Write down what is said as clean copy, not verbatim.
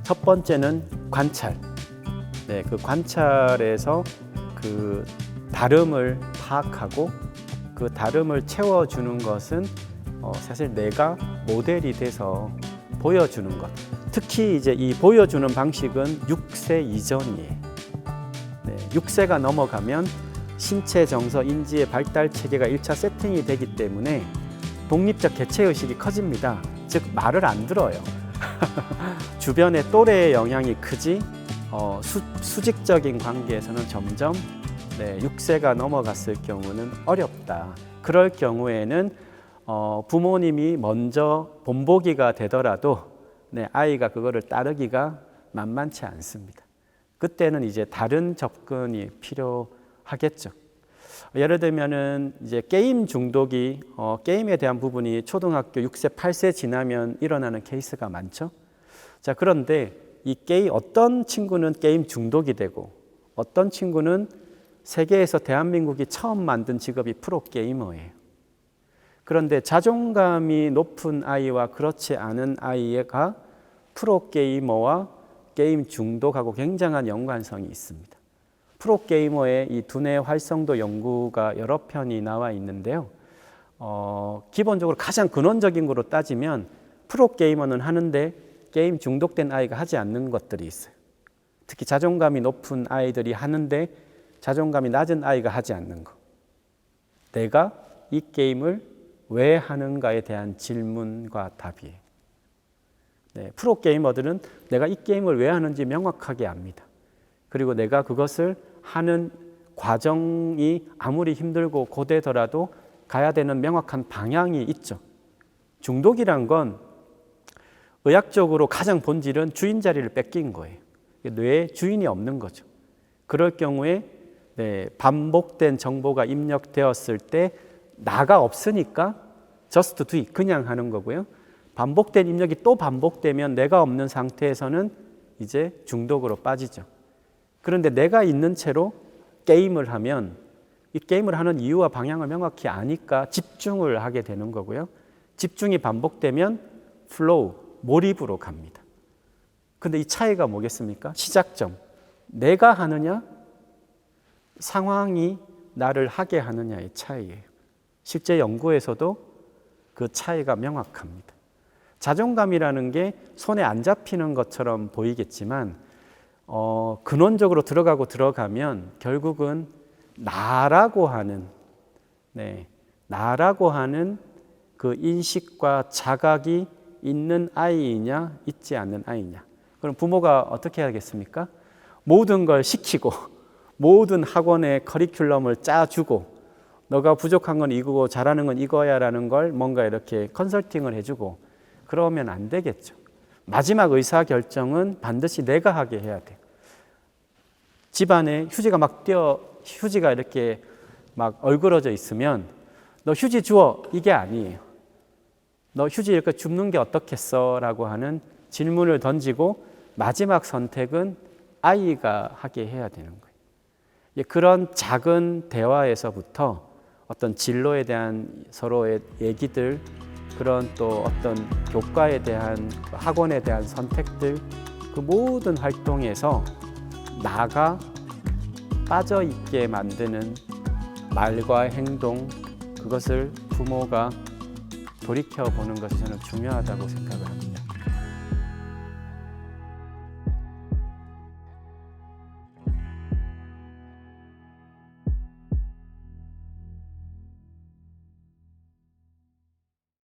첫 번째는 관찰. 네, 그 관찰에서 그 다름을 파악하고 그 다름을 채워주는 것은 사실 내가 모델이 돼서 보여주는 것. 특히 이제 이 보여주는 방식은 6세 이전이에요. 네, 6세가 넘어가면 신체, 정서, 인지의 발달 체계가 1차 세팅이 되기 때문에 독립적 개체의식이 커집니다. 즉 말을 안 들어요. 주변의 또래의 영향이 크지 수직적인 관계에서는 점점 6세가 넘어갔을 경우는 어렵다. 그럴 경우에는 부모님이 먼저 본보기가 되더라도 아이가 그거를 따르기가 만만치 않습니다. 그때는 이제 다른 접근이 필요하겠죠. 예를 들면은 이제 게임 중독이 게임에 대한 부분이 초등학교 6세, 8세 지나면 일어나는 케이스가 많죠. 자, 그런데 이 어떤 친구는 게임 중독이 되고 어떤 친구는 세계에서 대한민국이 처음 만든 직업이 프로게이머예요. 그런데 자존감이 높은 아이와 그렇지 않은 아이가 프로게이머와 게임 중독하고 굉장한 연관성이 있습니다. 프로게이머의 이 두뇌 활성도 연구가 여러 편이 나와 있는데요. 기본적으로 가장 근원적인 거로 따지면 프로게이머는 하는데 게임 중독된 아이가 하지 않는 것들이 있어요. 특히 자존감이 높은 아이들이 하는데 자존감이 낮은 아이가 하지 않는 거. 내가 이 게임을 왜 하는가에 대한 질문과 답이에요. 프로게이머들은 내가 이 게임을 왜 하는지 명확하게 압니다. 그리고 내가 그것을 하는 과정이 아무리 힘들고 고되더라도 가야 되는 명확한 방향이 있죠. 중독이란 건 의학적으로 가장 본질은 주인 자리를 뺏긴 거예요. 뇌에 주인이 없는 거죠. 그럴 경우에 반복된 정보가 입력되었을 때 나가 없으니까 just do it, 그냥 하는 거고요. 반복된 입력이 또 반복되면 내가 없는 상태에서는 이제 중독으로 빠지죠. 그런데 내가 있는 채로 게임을 하면 이 게임을 하는 이유와 방향을 명확히 아니까 집중을 하게 되는 거고요. 집중이 반복되면 플로우, 몰입으로 갑니다. 근데 이 차이가 뭐겠습니까? 시작점. 내가 하느냐? 상황이 나를 하게 하느냐의 차이예요. 실제 연구에서도 그 차이가 명확합니다. 자존감이라는 게 손에 안 잡히는 것처럼 보이겠지만 근원적으로 들어가면 결국은 나라고 하는 그 인식과 자각이 있는 아이이냐 있지 않는 아이냐. 그럼 부모가 어떻게 해야겠습니까? 모든 걸 시키고 모든 학원의 커리큘럼을 짜주고 너가 부족한 건 이거고 잘하는 건 이거야 라는 걸 뭔가 이렇게 컨설팅을 해주고 그러면 안 되겠죠. 마지막 의사결정은 반드시 내가 하게 해야 돼요. 집안에 휴지가 이렇게 막 얼그러져 있으면 너 휴지 주워, 이게 아니에요. 너 휴지 이렇게 줍는 게 어떻겠어? 라고 하는 질문을 던지고 마지막 선택은 아이가 하게 해야 되는 거예요. 그런 작은 대화에서부터 어떤 진로에 대한 서로의 얘기들, 그런 또 어떤 교과에 대한 학원에 대한 선택들, 그 모든 활동에서 나가 빠져 있게 만드는 말과 행동, 그것을 부모가 돌이켜 보는 것이 저는 중요하다고 생각을 합니다.